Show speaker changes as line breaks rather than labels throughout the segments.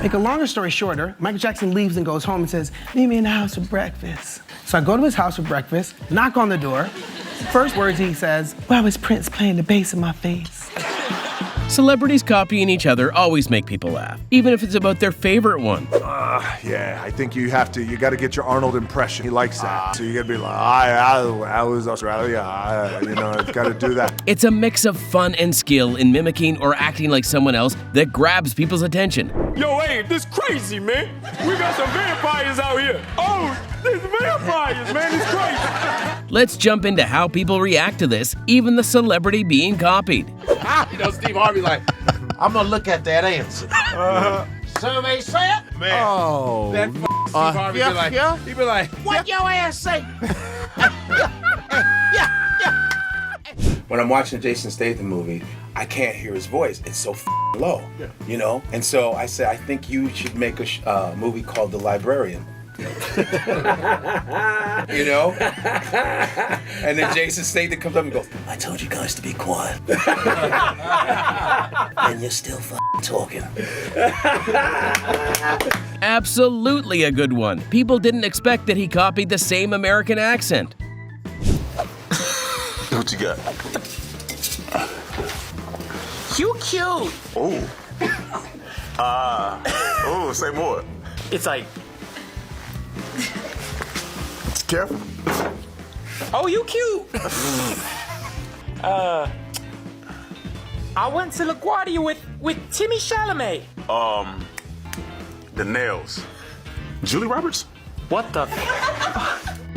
Make a longer story shorter, Michael Jackson leaves and goes home and says, meet me in the house for breakfast. So I go to his house for breakfast, knock on the door. First words he says, why was Prince playing the bass in my face?
Celebrities copying each other always make people laugh, even if it's about their favorite one.
Yeah, I think you gotta get your Arnold impression. He likes that. So you gotta be like, I was Australia, you know, it's gotta do that.
It's a mix of fun and skill in mimicking or acting like someone else that grabs people's attention.
Yo, hey, this crazy, man. We got some vampires out here. Oh, there's vampires, man, it's crazy.
Let's jump into how people react to this, even the celebrity being copied.
You know, Steve Harvey like, I'm gonna look at that answer. Survey said,
Man,
oh,
that Steve Harvey be like, he be like,
what your ass say?
When I'm watching a Jason Statham movie, I can't hear his voice. It's so low, you know? And so I said, I think you should make a movie called The Librarian. You know? And then Jason Statham comes up and goes, I told you guys to be quiet. And you're still talking.
Absolutely a good one. People didn't expect that he copied the same American accent.
What you got?
You cute.
Oh. Oh, say more.
It's like,
Careful.
oh, you cute. I went to LaGuardia with Timmy Chalamet.
The nails. Julie Roberts?
What the?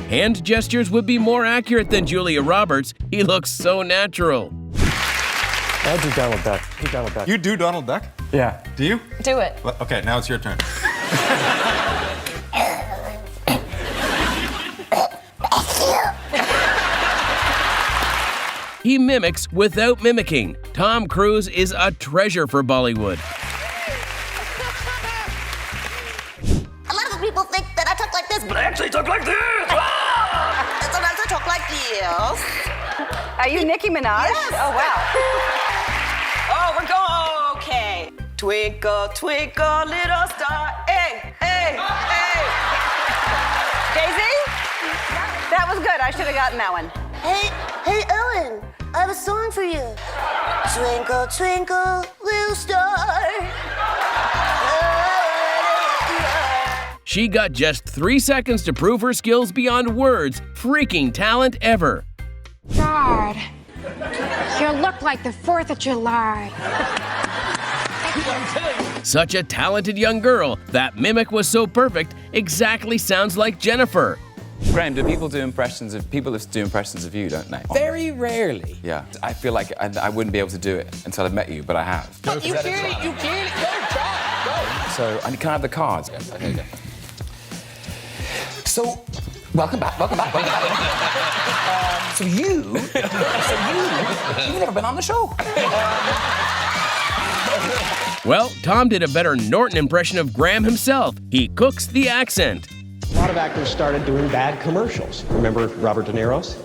Hand gestures would be more accurate than Julia Roberts. He looks so natural.
I do Donald Duck. Do Donald Duck.
you do Donald Duck?
Yeah.
Do you?
Do it.
Okay, now it's your turn.
He mimics without mimicking. Tom Cruise is a treasure for Bollywood.
A lot of people think that I talk like this, but I actually talk like this. And sometimes I talk like this.
Are you Nicki Minaj?
Yes.
Oh, wow.
Oh, we're going, okay. Twinkle, twinkle, little star. Hey, hey, hey.
Daisy? That was good. I should have gotten that one.
Hey, Ellen, I have a song for you. Twinkle, twinkle, little star.
She got just 3 seconds to prove her skills beyond words. Freaking talent ever.
God, you look like the 4th of July.
Such a talented young girl. That mimic was so perfect, exactly sounds like Jennifer.
Graham, do people do impressions of you, don't they?
Very rarely.
Yeah. I feel like I wouldn't be able to do it until I've met you, but I have.
You can. Go, try. Go.
So, can I have the cards? Okay, go. So, welcome back. So you've never been on the show.
Well, Tom did a better Norton impression of Graham himself. He cooks the accent.
A lot of actors started doing bad commercials. Remember Robert De Niro's?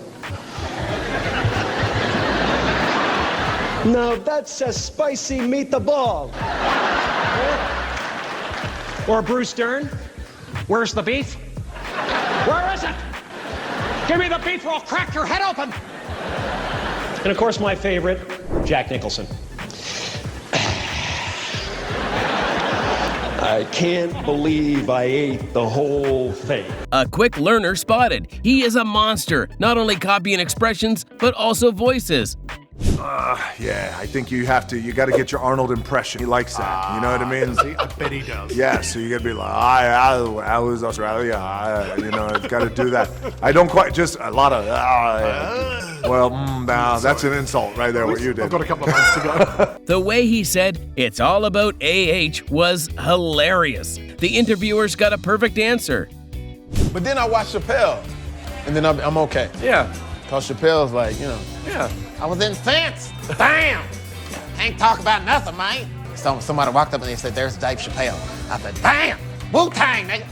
No, that's a spicy meatball. Or Bruce Dern. Where's the beef? Where is it? Give me the beef or I'll crack your head open. And of course, my favorite, Jack Nicholson. I can't believe I ate the whole thing.
A quick learner spotted. He is a monster, not only copying expressions, but also voices.
Yeah, I think you gotta get your Arnold impression. He likes that, you know what I mean?
See, I bet he does.
Yeah, so you gotta be like, I was Australia, you know, it's gotta do that. I don't quite, just a lot of, now that's an insult right there, what you did.
I've got a couple of months to go.
The way he said, it's all about AH, was hilarious. The interviewers got a perfect answer.
But then I watch Chappelle, and then I'm okay.
Yeah.
Because Chappelle's like, you know.
Yeah.
I was incensed. Damn. Can't talk about nothing, man. So somebody walked up and they said, there's Dave Chappelle. I said, damn. Wu-Tang, nigga.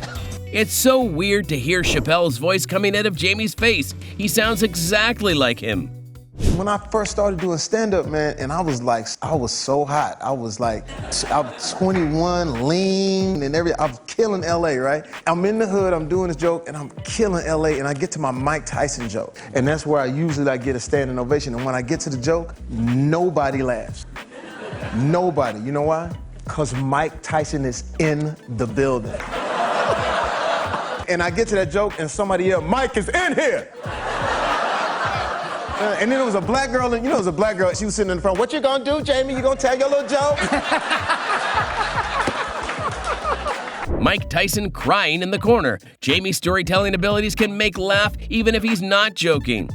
It's so weird to hear Chappelle's voice coming out of Jamie's face. He sounds exactly like him.
When I first started doing stand-up, man, and I was so hot. I was 21, lean, and everything. I was killing LA, right? I'm in the hood, I'm doing this joke, and I'm killing LA, and I get to my Mike Tyson joke. And that's where I usually get a standing ovation. And when I get to the joke, nobody laughs. Nobody. You know why? Because Mike Tyson is in the building. And I get to that joke, and somebody yelled, "Mike is in here!" And then there was a black girl, and it was a black girl, she was sitting in the front. "What you gonna do, Jamie? You gonna tell your little joke?"
Mike Tyson crying in the corner. Jamie's storytelling abilities can make laugh even if he's not joking.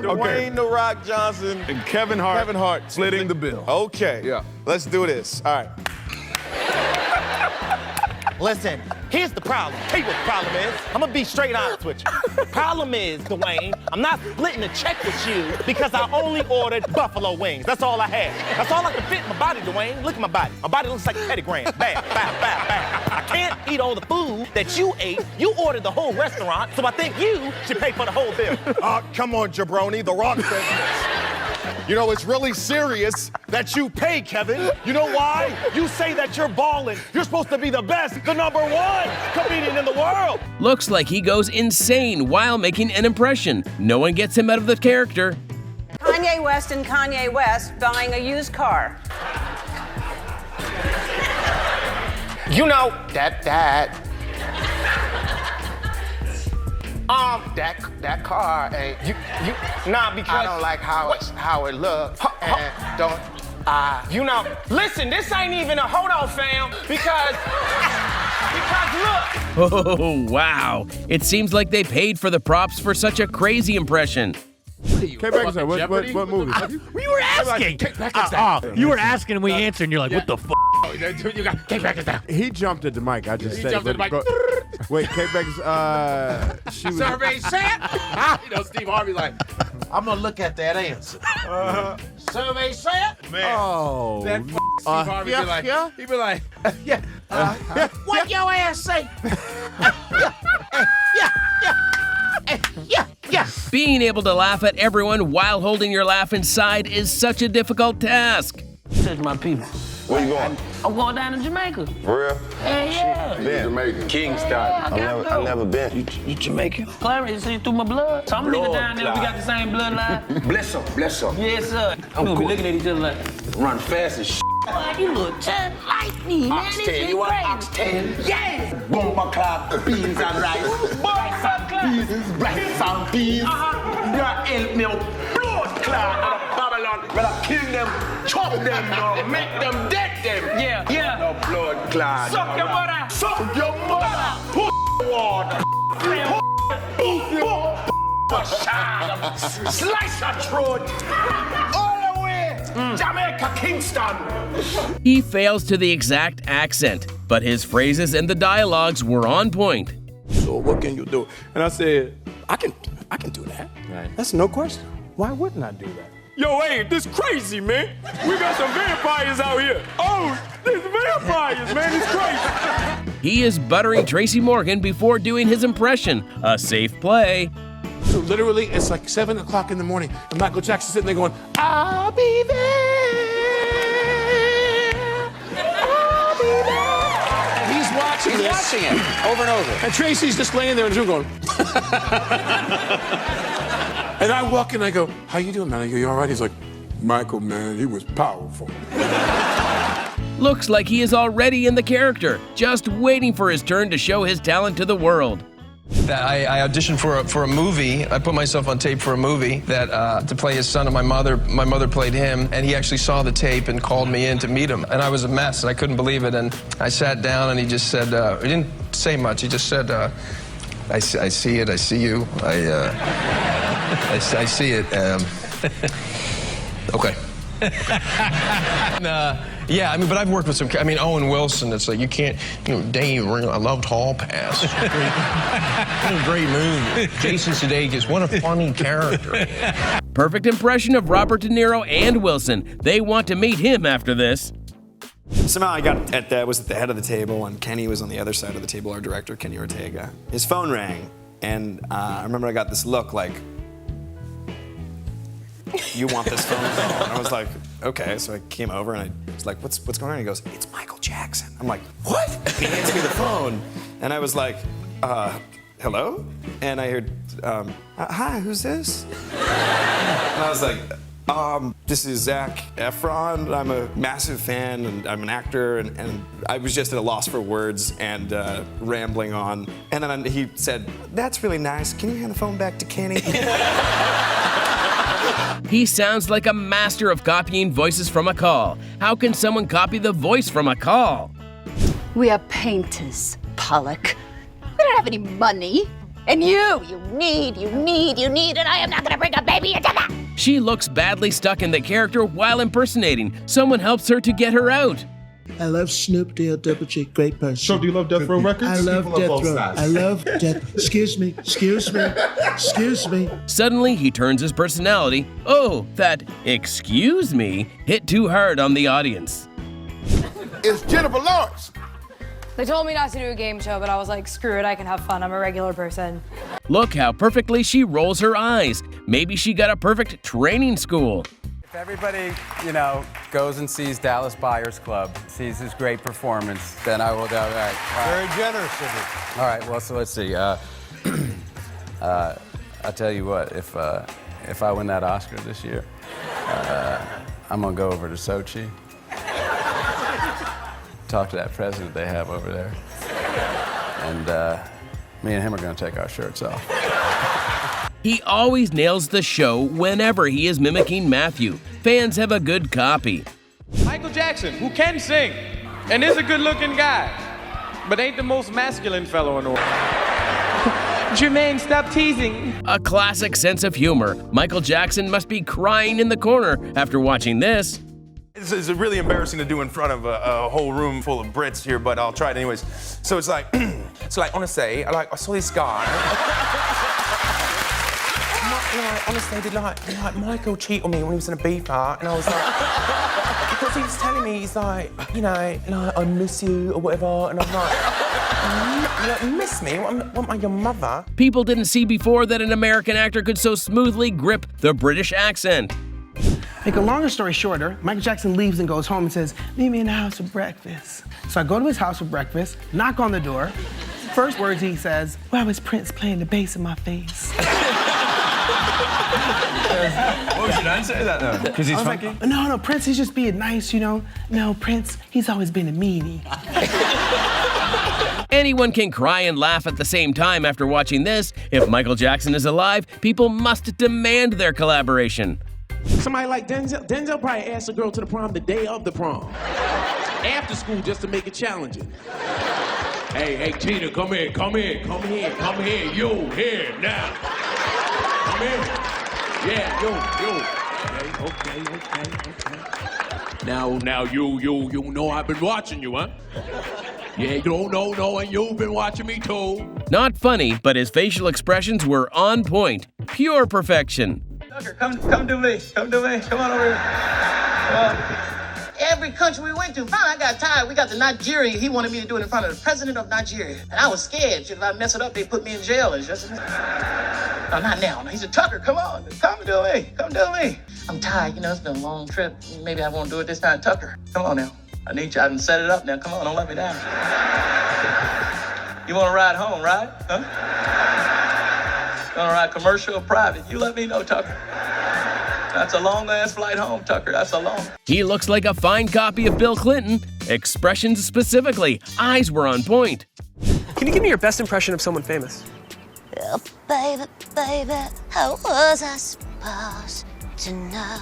Dwayne "The Rock" Johnson
and Kevin Hart splitting the bill.
Okay.
Yeah.
Let's do this. All right.
Listen, here's the problem. Tell you what the problem is. I'm gonna be straight honest with you. Problem is, Dwayne, I'm not splitting a check with you because I only ordered buffalo wings. That's all I had. That's all I can fit in my body, Dwayne. Look at my body. My body looks like a pedigram. Bad. I can't eat all the food that you ate. You ordered the whole restaurant, so I think you should pay for the whole bill.
Come on, jabroni. The Rock says this. You know, it's really serious that you pay, Kevin. You know why? You say that you're balling. You're supposed to be the best, the #1 comedian in the world.
Looks like he goes insane while making an impression. No one gets him out of the character.
Kanye West and Kanye West buying a used car.
You know, that car ain't because I don't like how it looks and don't
listen, this ain't even a hold on, fam, because look.
Oh, wow. It seems like they paid for the props for such a crazy impression.
What movie?
We were asking. You were asking and we answered and you're like, what the f***?
You got He jumped at the mic. I just said it. Wait, K-Beck's, she was...
Survey said?
Steve Harvey like,
I'm gonna look at that answer. Survey said?
Man. Oh.
That Steve Harvey he'd be like, what your ass say?
Being able to laugh at everyone while holding your laugh inside is such a difficult task.
Touch my people.
Where you going?
I'm going down to Jamaica.
For real?
Hey, yeah.
Been Jamaica. Kingston. I've never been.
You Jamaican? Clarence, you see through my blood. So I'm leaving down there. We got the same bloodline.
Bless him.
Yes, sir. I'm gonna be looking at each other like,
Run fast as
you look just like me, man.
Oxtail, you want oxtail?
Yes.
Bomber clap, beans and rice.
Rice and
peas, rice and peas. You help me out. Blood clot out of Babylon. Better kill them, chop them, make them dead them.
Yeah.
No blood clot.
Suck your mother.
Suck your mother. Put water. Slice her throat. All the way. Jamaica, Kingston.
He fails to the exact accent, but his phrases and the dialogues were on point.
So what can you do? And I said, I can do that.
Right.
That's no question. Why wouldn't I do that? Yo, hey, this crazy, man. We got some vampires out here. Oh, there's vampires, man. It's crazy.
He is buttering Tracy Morgan before doing his impression. A safe play.
So literally, it's like 7 o'clock in the morning, and Michael Jackson's sitting there going, I'll be there. I'll be there. And he's watching
it over and over.
And Tracy's just laying there in the room going, and I walk in and I go, how you doing, man? I go, you all right? He's like, Michael, man, he was powerful.
Looks like he is already in the character, just waiting for his turn to show his talent to the world.
I auditioned for a movie. I put myself on tape for a movie that to play his son, and my mother played him, and he actually saw the tape and called me in to meet him. And I was a mess, and I couldn't believe it. And I sat down, and he just said, he didn't say much. He just said, I see it. I see you. I see it. Okay. Yeah, I mean, but I've worked with some. I mean, Owen Wilson. It's like you can't. Dave. I loved Hall Pass. What a great movie. Jason Sudeikis. What a funny character.
Perfect impression of Robert De Niro and Wilson. They want to meet him after this.
Somehow I was at the head of the table, and Kenny was on the other side of the table. Our director, Kenny Ortega. His phone rang, and I remember I got this look like, you want this phone call? And I was like, okay. So I came over and I was like, what's going on? He goes, it's Michael Jackson. I'm like, what? And he hands me the phone. And I was like, hello? And I heard, hi, who's this? And I was like, this is Zac Efron. I'm a massive fan, and I'm an actor, and I was just at a loss for words and rambling on. And then he said, that's really nice. Can you hand the phone back to Kenny?
He sounds like a master of copying voices from a call. How can someone copy the voice from a call?
We are painters, Pollock. We don't have any money. And you need, and I am not gonna bring a baby into that.
She looks badly stuck in the character while impersonating. Someone helps her to get her out.
I love Snoop Dogg, Double G, great person.
So do you love Death Row Records?
I love Death Row. I love Death. Excuse me.
Suddenly, he turns his personality. Oh, that "excuse me" hit too hard on the audience.
It's Jennifer Lawrence.
They told me not to do a game show, but I was like, screw it, I can have fun. I'm a regular person.
Look how perfectly she rolls her eyes. Maybe she got a perfect training school.
If everybody, goes and sees Dallas Buyers Club, sees his great performance, then I will do all right.
Very generous of you.
All right, well, so let's see. I'll tell you what, if I win that Oscar this year, I'm gonna go over to Sochi, talk to that president they have over there, and me and him are gonna take our shirts off.
He always nails the show whenever he is mimicking Matthew. Fans have a good copy.
Michael Jackson, who can sing, and is a good-looking guy, but ain't the most masculine fellow in the world. Jermaine, stop teasing.
A classic sense of humor. Michael Jackson must be crying in the corner after watching this.
It's really embarrassing to do in front of a whole room full of Brits here, but I'll try it anyways. So it's like, honestly, I saw this guy. Honestly, did Michael cheat on me when he was in a beeper, and I was like, because he was telling me, he's like, I miss you or whatever, and I'm like, you miss me? What am I, your mother?
People didn't see before that an American actor could so smoothly grip the British accent.
Make a longer story shorter, Michael Jackson leaves and goes home and says, meet me in the house for breakfast. So I go to his house for breakfast, knock on the door. First words he says, well, it's Prince playing the bass in my face.
What was your answer to that, though? Because he's funky?
Like, no, Prince, he's just being nice, No, Prince, he's always been a meanie.
Anyone can cry and laugh at the same time after watching this. If Michael Jackson is alive, people must demand their collaboration.
Somebody like Denzel probably asked a girl to the prom the day of the prom. After school, just to make it challenging. Hey, Tina, come here, you here now. Come here. Yeah, yo. Okay. Now, you know I've been watching you, huh? Yeah, you don't know, and you've been watching me too.
Not funny, but his facial expressions were on point. Pure perfection.
Tucker, come do me. Come on over here. Every country we went to, finally I got tired. We got to Nigeria. He wanted me to do it in front of the president of Nigeria. And I was scared. If I mess it up, they put me in jail. It's just... No, not now. He said, Tucker, come on. Come do me. I'm tired. It's been a long trip. Maybe I won't do it this time. Tucker, come on now. I need you. I done set it up now. Come on, don't let me down. You want to ride home, right? Huh? You want to ride commercial or private? You let me know, Tucker. That's a long-ass flight home, Tucker. That's a long...
He looks like a fine copy of Bill Clinton. Expressions specifically. Eyes were on point.
Can you give me your best impression of someone famous?
Oh, baby, how was I supposed to know?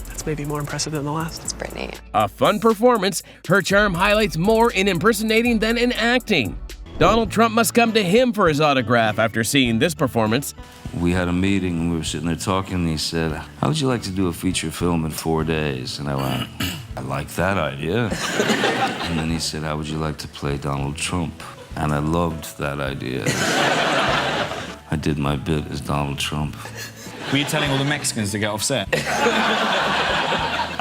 That's maybe more impressive than the last.
That's pretty neat.
A fun performance. Her charm highlights more in impersonating than in acting. Donald Trump must come to him for his autograph after seeing this performance.
We had a meeting and we were sitting there talking and he said, how would you like to do a feature film in 4 days? And I went, I like that idea. And then he said, how would you like to play Donald Trump? And I loved that idea. I did my bit as Donald Trump.
Were you telling all the Mexicans to get off set?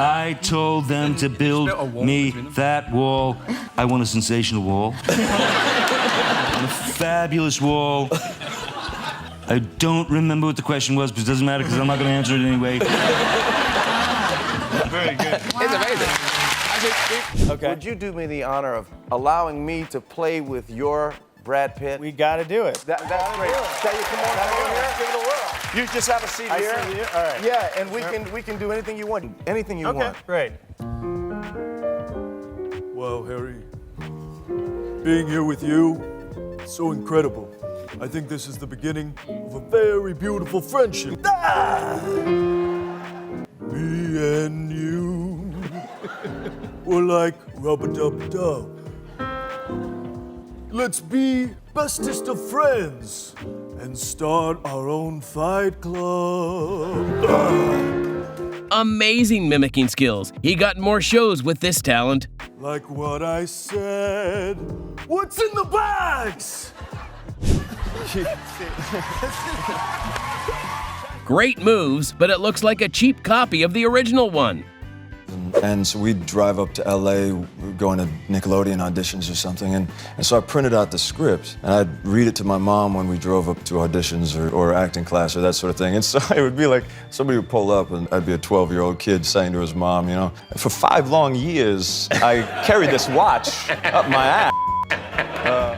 I told them to build me that wall. I want a sensational wall. A fabulous wall. I don't remember what the question was, but it doesn't matter because I'm not going to answer it anyway.
Very good.
It's amazing.
Okay.
Would you do me the honor of allowing me to play with your Brad Pitt?
We got to do it.
That's great. Can you come on over here? Give it a whirl. You just have a seat here.
I see you. All right.
Yeah, and we can do anything you want. Anything you want.
Okay, great.
Wow, Harry. Being here with you, so incredible. I think this is the beginning of a very beautiful friendship. Me and you were like rub-a-dub-dub. Let's be bestest of friends and start our own fight club.
Amazing mimicking skills. He got more shows with this talent.
Like what I said. What's in the bags?
Great moves, but it looks like a cheap copy of the original one.
And so we'd drive up to LA, going to Nickelodeon auditions or something, and so I printed out the script, and I'd read it to my mom when we drove up to auditions or acting class or that sort of thing. And so it would be like somebody would pull up and I'd be a 12-year-old kid saying to his mom, you know, for 5 long years, I carried this watch up my ass.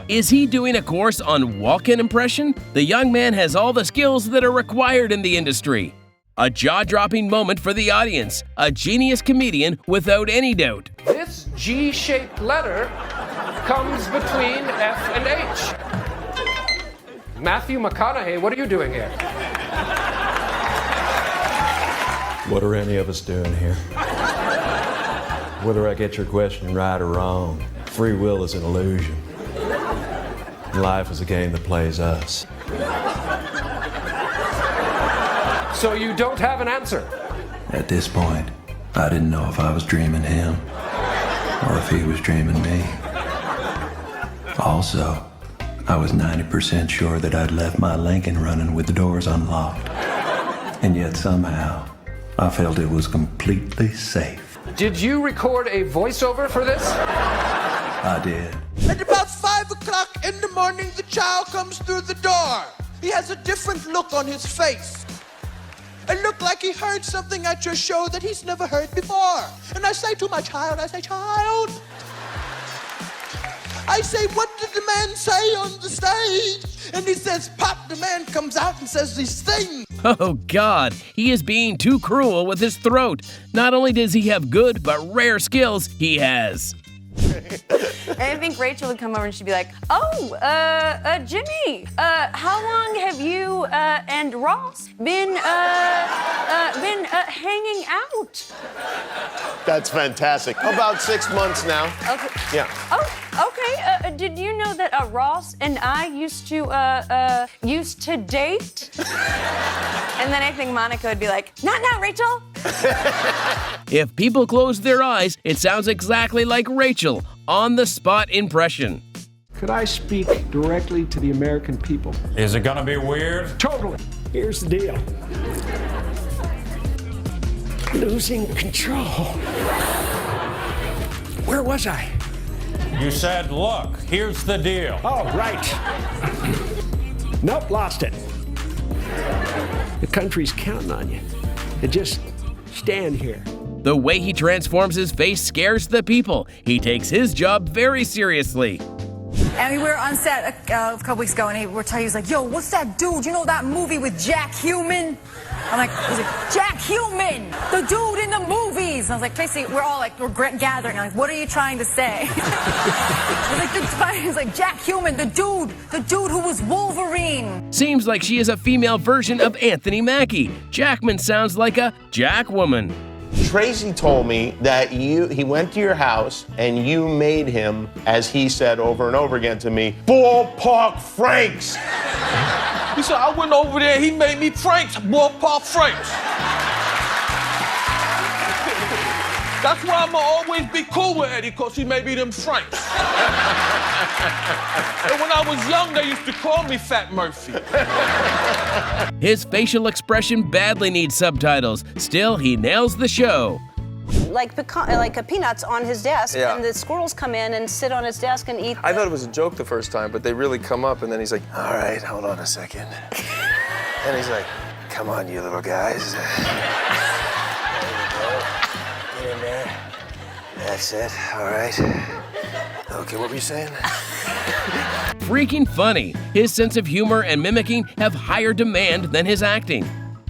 Is he doing a course on walk-in impression? The young man has all the skills that are required in the industry. A jaw-dropping moment for the audience. A genius comedian without any doubt.
This G-shaped letter comes between F and H. Matthew McConaughey, what are you doing here?
What are any of us doing here? Whether I get your question right or wrong, free will is an illusion. Life is a game that plays us.
So you don't have an answer?
At this point, I didn't know if I was dreaming him or if he was dreaming me. Also, I was 90% sure that I'd left my Lincoln running with the doors unlocked. And yet somehow, I felt it was completely safe.
Did you record a voiceover for this?
I did.
At about 5 o'clock in the morning, the child comes through the door. He has a different look on his face. It looked like he heard something at your show that he's never heard before. And I say to my child, child, I say, what did the man say on the stage? And he says, pop, the man comes out and says these things.
Oh God, he is being too cruel with his throat. Not only does he have good but rare skills, he has.
I think Rachel would come over and she'd be like, oh, Jimmy, how long have you and Ross been hanging out?
That's fantastic. About 6 months now.
Okay.
Yeah.
Oh, okay. Did you know that Ross and I used to date? And then I think Monica would be like, not now, Rachel.
If people close their eyes, it sounds exactly like Rachel. On-the-spot impression.
Could I speak directly to the American people?
Is it gonna be weird?
Totally. Here's the deal. Losing control. Where was I?
You said, look, here's the deal.
Oh, right. Nope, lost it. The country's counting on you. And just stand here.
The way he transforms his face scares the people. He takes his job very seriously.
And we were on set a couple weeks ago, and he was like, yo, what's that dude? You know that movie with Jack Human? I'm like, he's like, Jack Human, the dude in the movies. And I was like, basically, we're gathering. I'm like, what are you trying to say? He's like, Jack Human, the dude who was Wolverine.
Seems like she is a female version of Anthony Mackie. Jackman sounds like a Jack woman.
Tracy told me that he went to your house and you made him, as he said over and over again to me, ballpark Franks.
He said, I went over there, he made me Franks, ballpark Franks. That's why I'ma always be cool with Eddie, because he made me them Franks. And when I was young, they used to call me Fat Murphy.
His facial expression badly needs subtitles. Still, he nails the show.
Like peanuts on his desk, and the squirrels come in and sit on his desk and eat.
I thought it was a joke the first time, but they really come up, and then he's like, all right, hold on a second.
And he's like, come on, you little guys. There you go. Get in there. That's it. All right. Okay, what were you saying?
Freaking funny. His sense of humor and mimicking have higher demand than his acting.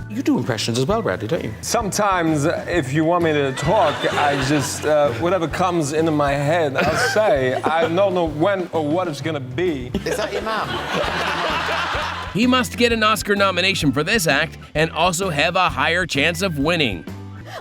You do impressions as well, Bradley, don't you?
Sometimes, if you want me to talk, I just, whatever comes into my head, I'll say. I don't know when or what it's gonna be.
Is that your mom?
He must get an Oscar nomination for this act and also have a higher chance of winning.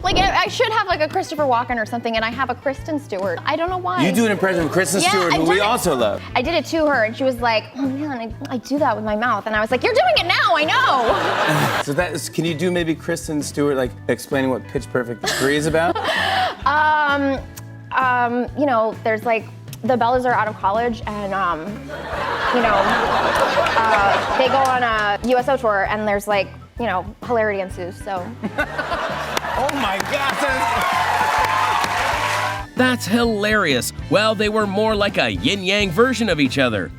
Like, I should have like a Christopher Walken or something, and I have a Kristen Stewart. I don't know why.
You do an impression of Kristen Stewart, who we also love.
I did it to her, and she was like, oh man, I do that with my mouth. And I was like, you're doing it now, I know.
So that is, can you do maybe Kristen Stewart, like explaining what Pitch Perfect 3 is about?
You know, there's like, the Bellas are out of college, and you know, they go on a USO tour, and there's like, you know, hilarity ensues, so.
Oh my God!
That's hilarious. Well, they were more like a yin-yang version of each other.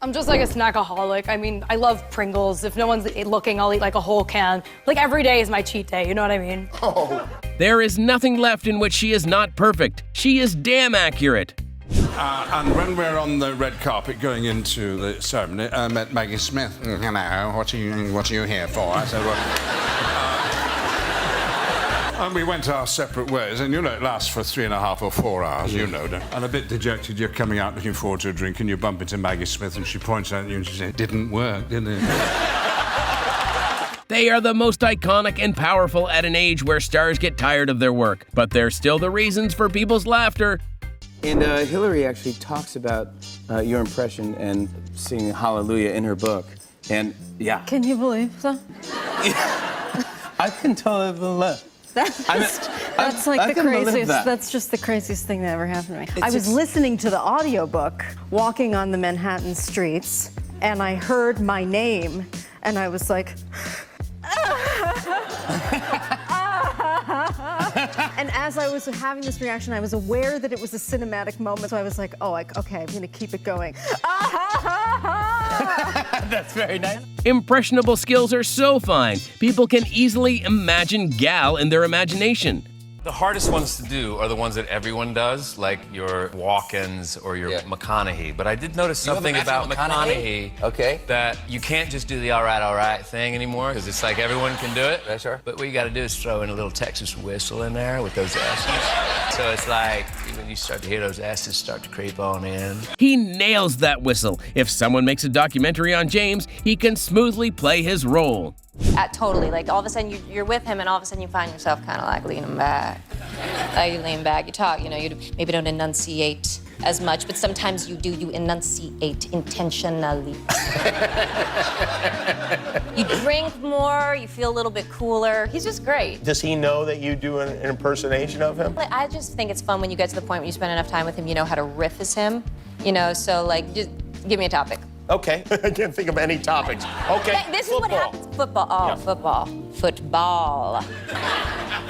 I'm just like a snackaholic. I mean, I love Pringles. If no one's looking, I'll eat like a whole can. Like every day is my cheat day, you know what I mean?
Oh.
There is nothing left in which she is not perfect. She is damn accurate.
And when we're on the red carpet going into the ceremony, I met Maggie Smith. Hello, what are you here for? I said, well, and we went our separate ways, and you know it lasts for 3.5 or 4 hours, you know. And a bit dejected, you're coming out looking forward to a drink, and you bump into Maggie Smith, and she points out at you and she says, it didn't work, did it?
They are the most iconic and powerful at an age where stars get tired of their work, but they're still the reasons for people's laughter.
And Hillary actually talks about your impression and singing Hallelujah in her book. And yeah.
Can you believe that?
I can totally believe.
That's like the craziest. That's just the craziest thing that ever happened to me. I was listening to the audiobook, walking on the Manhattan streets, and I heard my name, and I was like, and as I was having this reaction, I was aware that it was a cinematic moment, so I was like, oh, okay, I'm gonna keep it going.
That's very nice.
Impressionable skills are so fine. People can easily imagine Gal in their imagination.
The hardest ones to do are the ones that everyone does, like your Walkens or your McConaughey. But I did notice something about McConaughey that you can't just do the all right thing anymore, because it's like everyone can do it.
Yeah, sure.
But what you got to do is throw in a little Texas whistle in there with those S's. So it's like when you start to hear those S's start to creep on in.
He nails that whistle. If someone makes a documentary on James, he can smoothly play his role.
Totally. Like all of a sudden you're with him, and all of a sudden you find yourself kind of like leaning back. You lean back, you talk, you know, you maybe don't enunciate as much, but sometimes you do, you enunciate intentionally. You drink more, you feel a little bit cooler. He's just great.
Does he know that you do an impersonation of him?
I just think it's fun when you get to the point where you spend enough time with him, you know how to riff as him. You know, so like, just give me a topic.
Okay, I can't think of any topics. Okay,
This is what happens. Football. Oh, football. Football.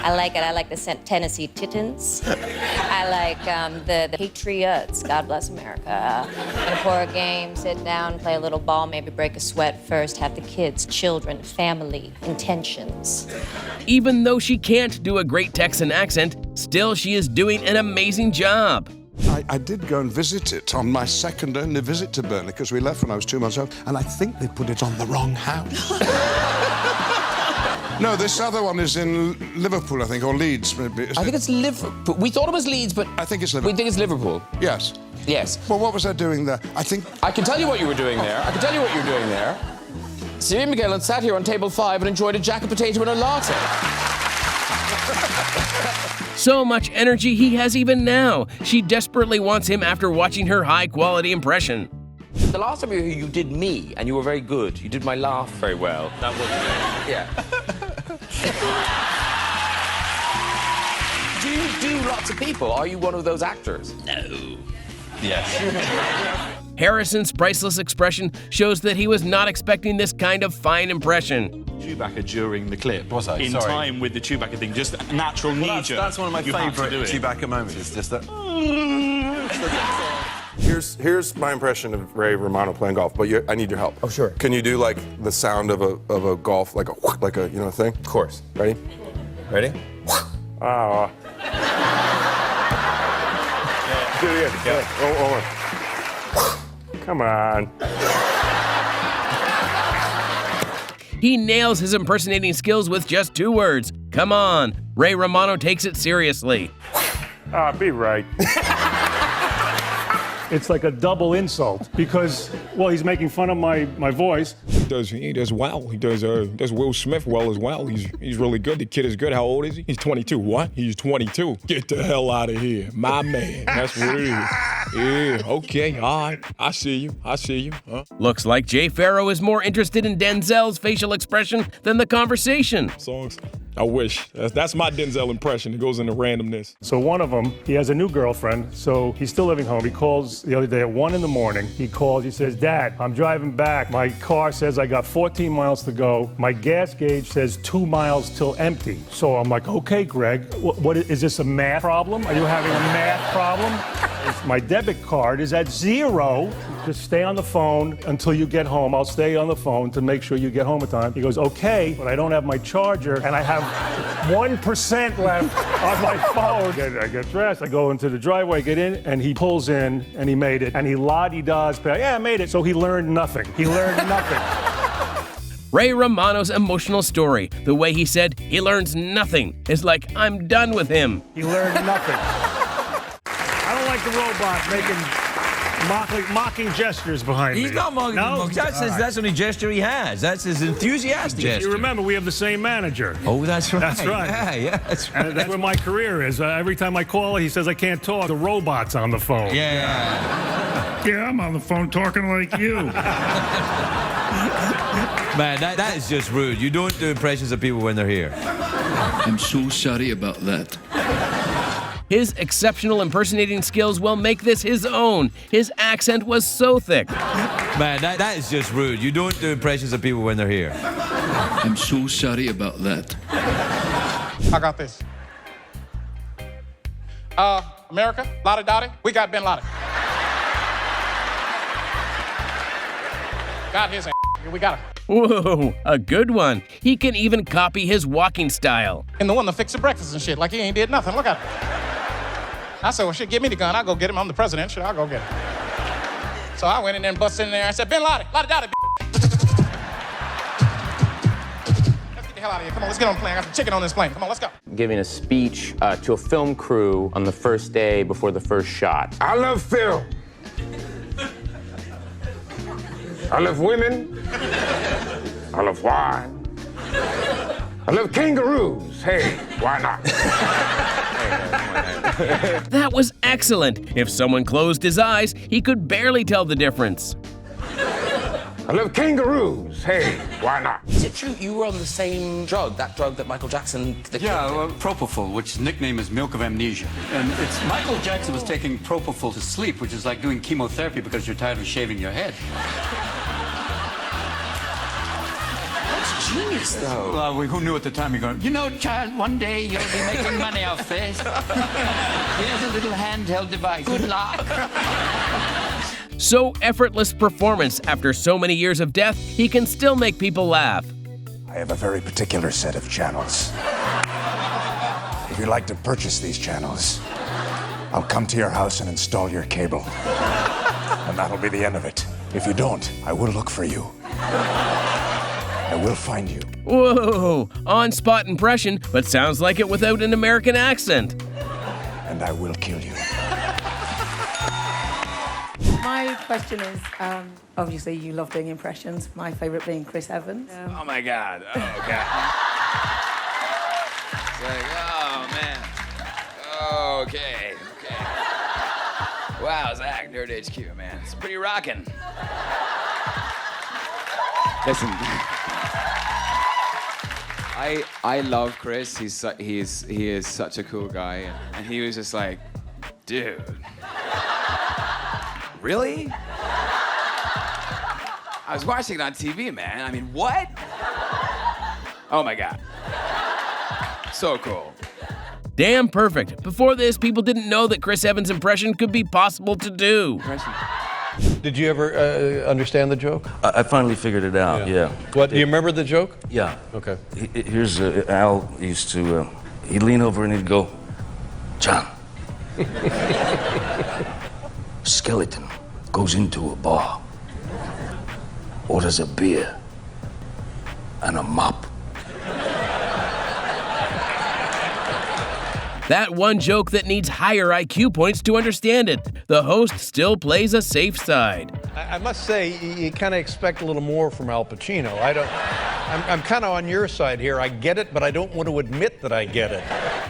I like it. I like the Tennessee Titans. I like the Patriots. God bless America. Before a game, sit down, play a little ball, maybe break a sweat first, have the kids, children, family, intentions.
Even though she can't do a great Texan accent, still she is doing an amazing job.
I did go and visit it on my second only visit to Burnley, because we left when I was 2 months old, and I think they put it on the wrong house. No, this other one is in Liverpool, I think, or Leeds, maybe.
I think it's Liverpool. We thought it was Leeds, but
I think it's Liverpool.
We think it's Liverpool.
Yes.
Yes.
Well, what was I doing there? I
can tell you what you were doing there. I can tell you what you were doing there. Siri McGillen sat here on table 5 and enjoyed a jacket potato and a latte.
So much energy he has even now. She desperately wants him after watching her high-quality impression.
The last time you were here, you did me, and you were very good. You did my laugh very well. That was... Yeah. Do you do lots of people? Are you one of those actors? No. Yes.
Harrison's priceless expression shows that he was not expecting this kind of fine impression.
Chewbacca during the clip.
Was I?
In
Sorry.
time with the Chewbacca thing, just natural knee-jerk.
That's one of my favourite Chewbacca moments. It's just that...
Here's my impression of Ray Romano playing golf, but I need your help.
Oh, sure.
Can you do like the sound of a golf, like a you know thing?
Of course.
Ready?
Ready?
Ah. Do it again. Yeah. Oh. Come on.
He nails his impersonating skills with just 2 words. Come on. Ray Romano takes it seriously.
Be right.
It's like a double insult because, well, he's making fun of my voice.
He does well. He does Will Smith well as well. He's really good. The kid is good. How old is he? He's 22. What? He's 22. Get the hell out of here, my man. That's what it is. Yeah. Okay. All right. I see you. Huh?
Looks like Jay Farrow is more interested in Denzel's facial expression than the conversation.
Songs. I wish. That's my Denzel impression. It goes into randomness.
So one of them, he has a new girlfriend, so he's still living home. He calls the other day at 1 a.m. He calls, he says, Dad, I'm driving back. My car says I got 14 miles to go. My gas gauge says 2 miles till empty. So I'm like, okay, Greg, what is this a math problem? Are you having a math problem? My debit card is at 0. Just stay on the phone until you get home. I'll stay on the phone to make sure you get home in time. He goes, okay, but I don't have my charger and I have 1% left on my phone. I get dressed, I go into the driveway, get in, and he pulls in and he made it. And he la-di-da's, yeah, I made it. So he learned nothing.
Ray Romano's emotional story, the way he said he learns nothing, is like I'm done with him.
He learned nothing. I don't like the robot making mocking gestures behind me.
He's not mocking.
No?
That's the only gesture he has. That's his enthusiastic gesture.
You remember, we have the same manager.
Oh, that's right.
That's right.
Yeah, that's right.
And that's where my career is. Every time I call, he says I can't talk. The robot's on the phone.
Yeah.
Yeah, I'm on the phone talking like you.
Man, that is just rude. You don't do impressions of people when they're here.
I'm so sorry about that.
His exceptional impersonating skills will make this his own. His accent was so thick.
Man, that is just rude. You don't do impressions of people when they're here.
I'm so sorry about that.
I got this. America, Lottie Dottie, we got Bin Laden. Got his ass. We got him.
Whoa, a good one. He can even copy his walking style.
And the one that fixed the breakfast and shit, like he ain't did nothing. Look at him. I said, well, shit, give me the gun. I'll go get him. I'm the president. Shit, I'll go get him. So I went in there and busted in there. I said, Bin Laden, Lottie Dottie, let's get the hell out of here. Come on, let's get on the plane. I got some chicken on this plane. Come on, let's go.
Giving a speech to a film crew on the first day before the first shot.
I love film. I love women. I love wine. I love kangaroos. Hey, why not?
That was excellent. If someone closed his eyes, he could barely tell the difference.
I love kangaroos. Hey, why not?
Is it true you were on the same drug, that drug that Michael Jackson...
Propofol, which nickname is milk of amnesia. And it's Michael Jackson was taking Propofol to sleep, which is like doing chemotherapy because you're tired of shaving your head.
Genius, though.
Well, who knew at the time? You're going, you know, child, one day you'll be making money off this. Here's a little handheld device. Good luck.
So effortless performance after so many years of death, he can still make people laugh.
I have a very particular set of channels. If you'd like to purchase these channels, I'll come to your house and install your cable. And that'll be the end of it. If you don't, I will look for you. I will find you.
Whoa, on-spot impression, but sounds like it without an American accent.
And I will kill you.
My question is, obviously you love doing impressions, my favorite being Chris Evans.
Oh my God, oh God. It's like, oh man. Okay. Wow, Zach, Nerd HQ, man. It's pretty rocking.
Listen, I love Chris. He is such a cool guy, and he was just like, dude, really? I was watching it on TV, man. I mean, what? Oh my God, so cool.
damn perfect. Before this, people didn't know that Chris Evans' impression could be possible to do.
Did you ever understand the joke?
I finally figured it out, yeah.
What, do you remember the joke?
Yeah.
Okay.
Here's Al used to, he'd lean over and he'd go, John, skeleton goes into a bar, orders a beer and a mop.
That one joke that needs higher IQ points to understand it. The host still plays a safe side.
I must say, you kind of expect a little more from Al Pacino. I'm kind of on your side here. I get it, but I don't want to admit that I get it.